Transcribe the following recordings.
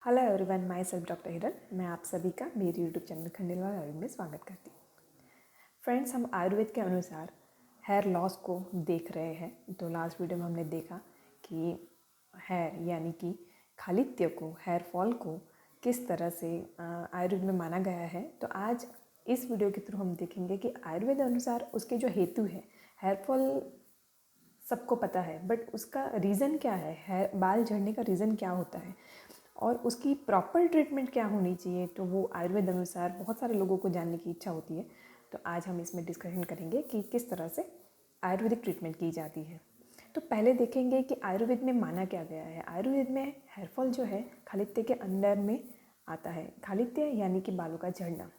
Hello everyone, my self doctor Hiral. मैं आप सभी का मेरी यूट्यूब चैनल खंडेलवाल आयुर्वेद में स्वागत करती हूँ। फ्रेंड्स, हम आयुर्वेद के अनुसार हेयर लॉस को देख रहे हैं। तो लास्ट वीडियो में हमने देखा कि हेयर यानी कि खालित्य को, हेयर फॉल को किस तरह से आयुर्वेद में माना गया है। तो आज इस वीडियो के थ्रू हम देखेंगे कि आयुर्वेद अनुसार उसके जो हेतु है, हेयर फॉल सबको पता है, बट उसका रीज़न क्या है, बाल झड़ने का रीज़न क्या होता है और उसकी प्रॉपर ट्रीटमेंट क्या होनी चाहिए। तो वो आयुर्वेद अनुसार बहुत सारे लोगों को जानने की इच्छा होती है। तो आज हम इसमें डिस्कशन करेंगे कि किस तरह से आयुर्वेदिक ट्रीटमेंट की जाती है। तो पहले देखेंगे कि आयुर्वेद में माना क्या गया है। आयुर्वेद में हेयरफॉल जो है खालित्य के अंडर में आता है। खालित्य यानी कि बालों का झड़ना।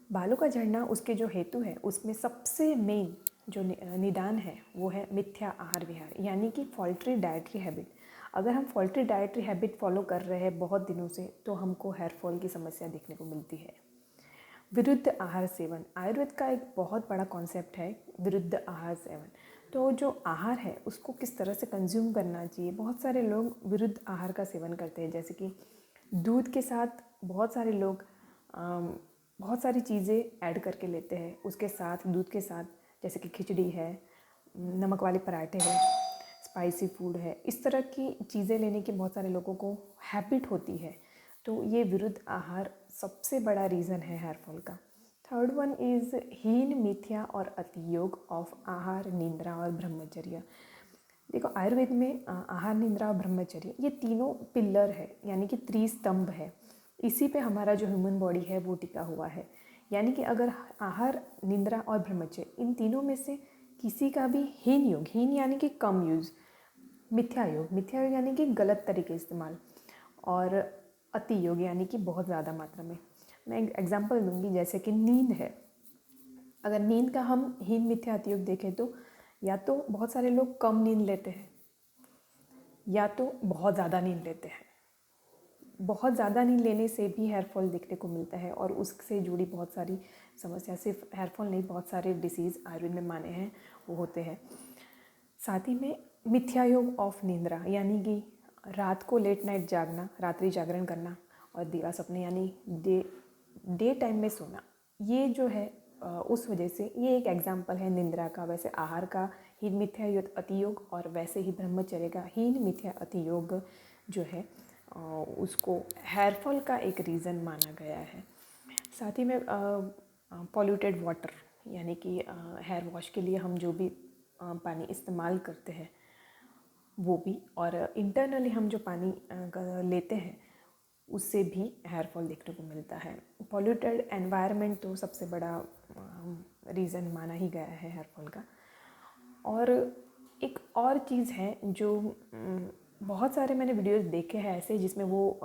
बालों का झड़ना उसके जो हेतु है उसमें सबसे मेन जो निदान है वो है मिथ्या आहार विहार, यानी कि फॉल्ट्री डाइटरी हैबिट। अगर हम फॉल्ट्री डाइटरी हैबिट फॉलो कर रहे हैं बहुत दिनों से तो हमको हेयर फॉल की समस्या देखने को मिलती है। विरुद्ध आहार सेवन, आयुर्वेद का एक बहुत बड़ा कॉन्सेप्ट है विरुद्ध आहार सेवन। तो जो आहार है उसको किस तरह से कंज्यूम करना चाहिए। बहुत सारे लोग विरुद्ध आहार का सेवन करते हैं, जैसे कि दूध के साथ बहुत सारे लोग बहुत सारी चीज़ें ऐड करके लेते हैं। उसके साथ दूध के साथ जैसे कि खिचड़ी है, नमक वाले पराठे हैं, स्पाइसी फूड है, इस तरह की चीज़ें लेने की बहुत सारे लोगों को हैबिट होती है। तो ये विरुद्ध आहार सबसे बड़ा रीज़न है हेयर फॉल का। थर्ड वन इज़ हीन, मिथ्या और अतियोग ऑफ आहार, निंद्रा और ब्रह्मचर्य। देखो, आयुर्वेद में आहार, निंद्रा और ब्रह्मचर्य ये तीनों पिलर है, यानी कि त्रिस्तंभ है। इसी पे हमारा जो ह्यूमन बॉडी है वो टिका हुआ है। यानी कि अगर आहार, निंद्रा और ब्रह्मचर्य इन तीनों में से किसी का भी हीन योग, हीन यानी कि कम यूज़, मिथ्या योग, मिथ्या योग यानी कि गलत तरीके इस्तेमाल, और अति योग यानी कि बहुत ज़्यादा मात्रा में। मैं एक एग्जांपल दूंगी, जैसे कि नींद है। अगर नींद का हम हीन, मिथ्या, अति योग देखें तो या तो बहुत सारे लोग कम नींद लेते हैं या तो बहुत ज़्यादा नींद लेते हैं। बहुत ज़्यादा नींद लेने से भी हेयर फॉल देखने को मिलता है और उससे जुड़ी बहुत सारी समस्या, सिर्फ हेयर फॉल नहीं, बहुत सारे डिसीज़ आयुर्वेद में माने हैं वो होते हैं। साथ ही में मिथ्या योग ऑफ निंद्रा, यानी कि रात को लेट नाइट जागना, रात्रि जागरण करना और दिवा सपने यानी डे टाइम में सोना, ये जो है उस वजह से ये एक एग्जाम्पल है निंद्रा का। वैसे आहार का हीन, मिथ्या योग, अति योग, और वैसे ही ब्रह्मचर्य का हीन, मिथ्या, अति योग जो है उसको हेयर फॉल का एक रीज़न माना गया है। साथ ही में पॉल्यूटेड वाटर, यानी कि हेयर वॉश के लिए हम जो भी पानी इस्तेमाल करते हैं वो भी, और इंटरनली हम जो पानी लेते हैं उससे भी हेयर फॉल देखने को मिलता है। पॉल्यूटेड एनवायरनमेंट तो सबसे बड़ा रीज़न माना ही गया है हेयर फॉल का। और एक और चीज़ है जो बहुत सारे मैंने वीडियोस देखे हैं ऐसे, जिसमें वो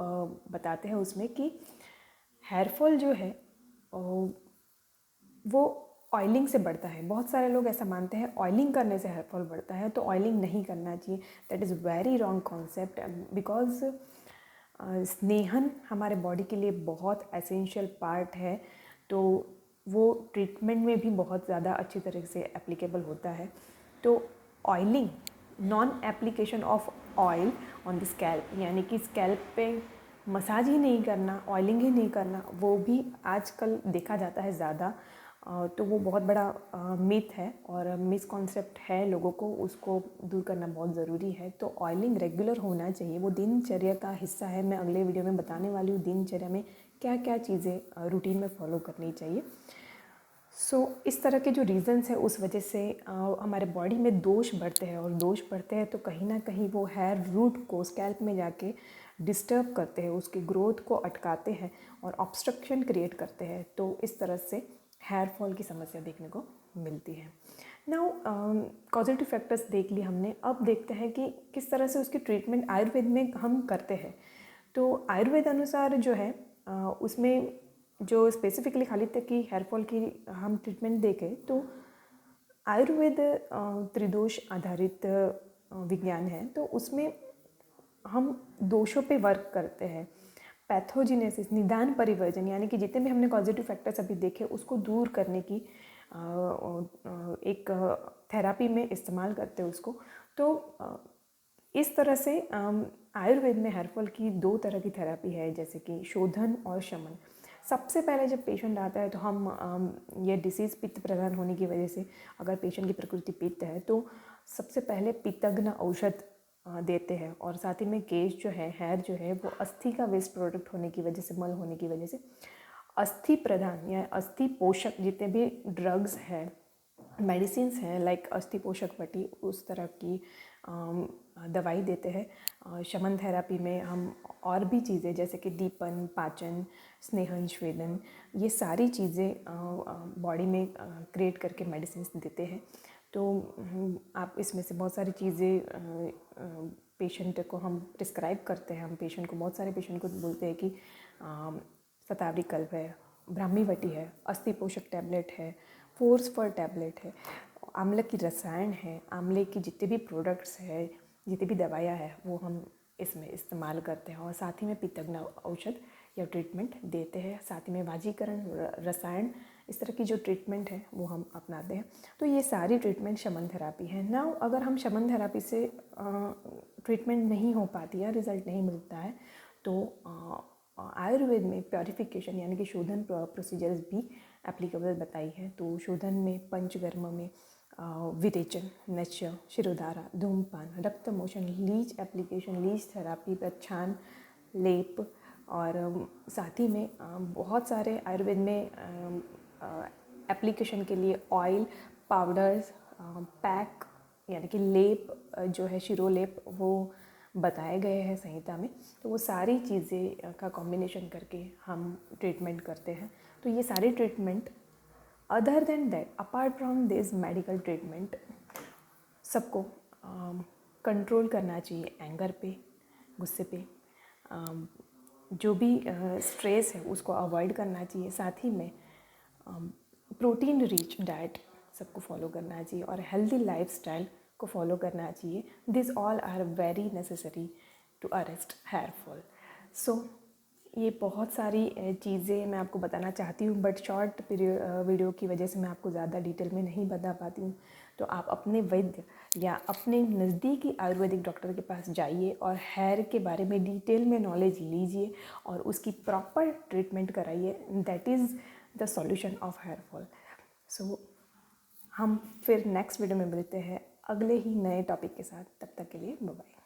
बताते हैं उसमें कि हेयर फॉल जो है वो ऑयलिंग से बढ़ता है। बहुत सारे लोग ऐसा मानते हैं ऑयलिंग करने से हेयर फॉल बढ़ता है, तो ऑयलिंग नहीं करना चाहिए। That is very wrong concept, because स्नेहन हमारे बॉडी के लिए बहुत एसेंशियल पार्ट है। तो वो ट्रीटमेंट में भी बहुत ज़्यादा अच्छी तरह से एप्लीकेबल होता है। तो oiling, non application of oil on the scalp, यानी कि स्कैल्प पे मसाज ही नहीं करना, ऑयलिंग ही नहीं करना, वो भी आजकल देखा जाता है ज़्यादा। तो वो बहुत बड़ा मिथ है और मिसकॉन्सेप्ट है, लोगों को उसको दूर करना बहुत ज़रूरी है। तो ऑयलिंग रेगुलर होना चाहिए, वो दिनचर्या का हिस्सा है। मैं अगले वीडियो में बताने वाली हूँ दिनचर्या में क्या क्या चीज़ें रूटीन में फॉलो करनी चाहिए। इस तरह के जो रीज़न्स है उस वजह से हमारे बॉडी में दोष बढ़ते हैं, और दोष बढ़ते हैं तो कहीं ना कहीं वो हेयर रूट को स्कैल्प में जाके डिस्टर्ब करते हैं, उसकी ग्रोथ को अटकाते हैं और ऑब्स्ट्रक्शन क्रिएट करते हैं। तो इस तरह से हेयर फॉल की समस्या देखने को मिलती है। नाउ कॉजेटिव फैक्टर्स देख लिए हमने, अब देखते हैं कि किस तरह से उसकी ट्रीटमेंट आयुर्वेद में हम करते हैं। तो आयुर्वेद अनुसार जो है उसमें जो स्पेसिफिकली खालित्य की हेयर फॉल की हम ट्रीटमेंट देखें तो आयुर्वेद त्रिदोष आधारित विज्ञान है। तो उसमें हम दोषों पे वर्क करते हैं। पैथोजिनेसिस, निदान परिवर्जन, यानी कि जितने भी हमने पॉजिटिव फैक्टर्स अभी देखे उसको दूर करने की एक थेरापी में इस्तेमाल करते हैं उसको। तो इस तरह से आयुर्वेद में हेयर फॉल की 2 तरह की थेरेपी है, जैसे कि शोधन और शमन। सबसे पहले जब पेशेंट आता है तो हम ये डिसीज़ पित्त प्रधान होने की वजह से, अगर पेशेंट की प्रकृति पित्त है तो सबसे पहले पित्तग्न औषध देते हैं। और साथ ही में केश जो है, हेयर जो है, वो अस्थि का वेस्ट प्रोडक्ट होने की वजह से, मल होने की वजह से अस्थि प्रधान या अस्थि पोषक जितने भी ड्रग्स हैं, मेडिसिन्स हैं, लाइक अस्थि पोषक पट्टी, उस तरह की दवाई देते हैं। शमन थेरेपी में हम और भी चीज़ें जैसे कि दीपन, पाचन, स्नेहन, श्वेदन, ये सारी चीज़ें बॉडी में क्रिएट करके मेडिसिन्स देते हैं। तो आप इसमें से बहुत सारी चीज़ें पेशेंट को हम प्रिस्क्राइब करते हैं। हम पेशेंट को, बहुत सारे पेशेंट को बोलते हैं कि शतावरी कल्प है, ब्राह्मी वटी है, अस्थि पोषक टैबलेट है, फोर्स फॉर टैबलेट है, आंवले की रसायन है, आंवले की जितने भी प्रोडक्ट्स है, जितनी भी दवाइयाँ हैं, वो हम इसमें इस्तेमाल करते हैं। और साथ ही में पित्तग्न औषध या ट्रीटमेंट देते हैं। साथ ही में वाजीकरण, रसायन, इस तरह की जो ट्रीटमेंट है वो हम अपनाते हैं। तो ये सारी ट्रीटमेंट शमन थेरेपी है। नाउ अगर हम शमन थेरेपी से ट्रीटमेंट नहीं हो पाती है, रिजल्ट नहीं मिलता है, तो आयुर्वेद में प्योरिफिकेशन यानी कि शोधन प्रोसीजर्स भी एप्लीकेबल बताई है। तो शोधन में पंचकर्म में विरेचन, नश्य, शिरोधारा, धूमपान, रक्त मोशन, लीच एप्लीकेशन, लीच थेरापी, प्रच्छान, लेप, और साथ ही में बहुत सारे आयुर्वेद में एप्लीकेशन के लिए ऑयल, पाउडर्स, पैक यानी कि लेप जो है, शिरोलेप, वो बताए गए हैं संहिता में। तो वो सारी चीज़ें का कॉम्बिनेशन करके हम ट्रीटमेंट करते हैं। तो ये सारी treatment, other than that, apart from this medical treatment, सबको कंट्रोल करना चाहिए एंगर पे, गुस्से पे, जो भी स्ट्रेस है उसको अवॉइड करना चाहिए। साथ ही में प्रोटीन रिच डाइट सबको फॉलो करना चाहिए और हेल्दी लाइफस्टाइल को फॉलो करना चाहिए। This all are very necessary to arrest hair fall. So ये बहुत सारी चीज़ें मैं आपको बताना चाहती हूँ, बट शॉर्ट वीडियो की वजह से मैं आपको ज़्यादा डिटेल में नहीं बता पाती हूँ। तो आप अपने वैद्य या अपने नज़दीकी आयुर्वेदिक डॉक्टर के पास जाइए और हेयर के बारे में डिटेल में नॉलेज लीजिए और उसकी प्रॉपर ट्रीटमेंट कराइए। That is the solution of hair fall. So हम फिर नेक्स्ट वीडियो में मिलते हैं अगले ही नए टॉपिक के साथ। तब तक के लिए बाय बाय।